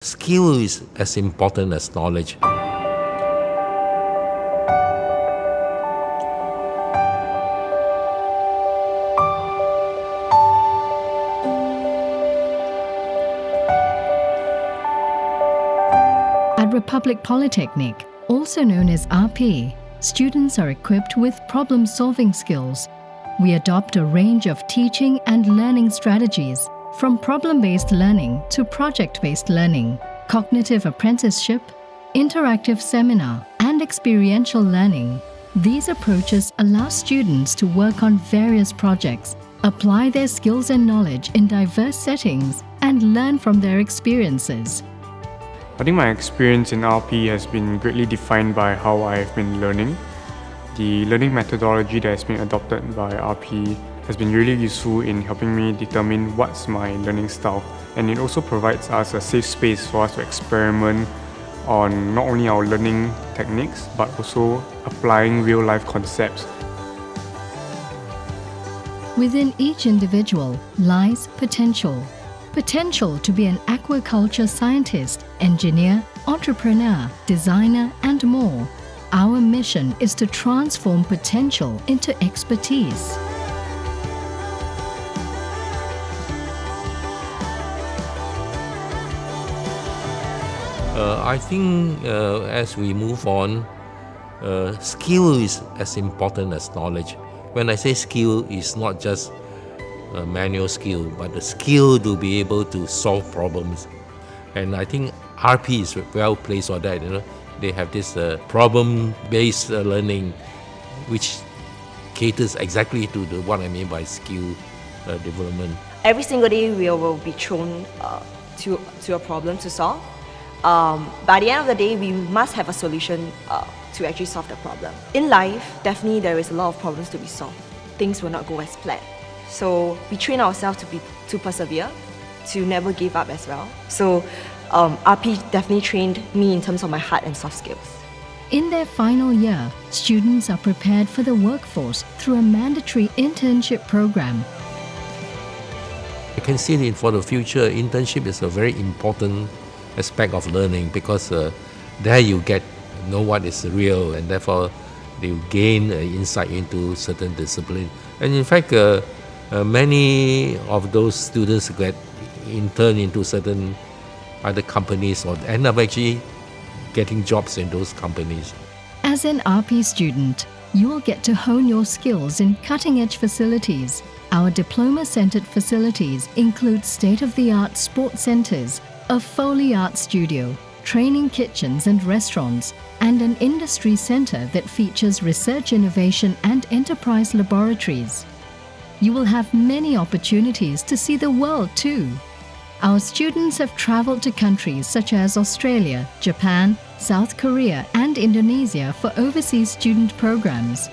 Skill is as important as knowledge. At Republic Polytechnic, also known as RP, students are equipped with problem-solving skills. We adopt a range of teaching and learning strategies, from problem-based learning to project-based learning, cognitive apprenticeship, interactive seminar, and experiential learning. These approaches allow students to work on various projects, apply their skills and knowledge in diverse settings, and learn from their experiences. I think my experience in RP has been greatly defined by how I've been learning. The learning methodology that has been adopted by RP has been really useful in helping me determine what's my learning style, and it also provides us a safe space for us to experiment on not only our learning techniques but also applying real-life concepts. Within each individual lies potential. Potential to be an aquaculture scientist, engineer, entrepreneur, designer, and more. Our mission is to transform potential into expertise. I think as we move on, skill is as important as knowledge. When I say skill, it's not just a manual skill, but the skill to be able to solve problems. And I think RP is well placed for that. They have this problem-based learning, which caters exactly to what I mean by skill development. Every single day we will be thrown to a problem to solve. By the end of the day, we must have a solution to actually solve the problem. In life, definitely there is a lot of problems to be solved. Things will not go as planned. So we train ourselves to persevere, to never give up as well. So RP definitely trained me in terms of my hard and soft skills. In their final year, students are prepared for the workforce through a mandatory internship program. I can see that for the future, internship is a very important aspect of learning, because there you know what is real, and therefore you gain insight into certain discipline. And in fact, many of those students get interned into certain other companies or end up actually getting jobs in those companies. As an RP student, you'll get to hone your skills in cutting-edge facilities. Our diploma-centered facilities include state-of-the-art sports centers, a Foley art studio, training kitchens and restaurants, and an industry center that features research innovation and enterprise laboratories. You will have many opportunities to see the world too. Our students have traveled to countries such as Australia, Japan, South Korea, and Indonesia for overseas student programs.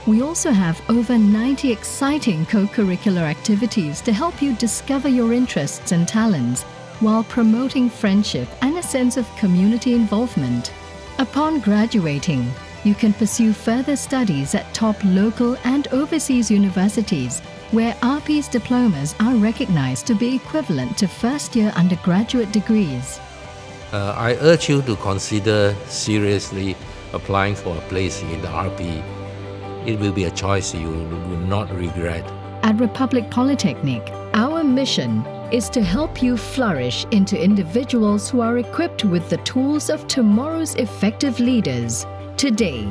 We also have over 90 exciting co-curricular activities to help you discover your interests and talents, while promoting friendship and a sense of community involvement. Upon graduating, you can pursue further studies at top local and overseas universities, where RP's diplomas are recognized to be equivalent to first-year undergraduate degrees. I urge you to consider seriously applying for a place in the RP. It will be a choice you will not regret. At Republic Polytechnic, our mission is to help you flourish into individuals who are equipped with the tools of tomorrow's effective leaders today.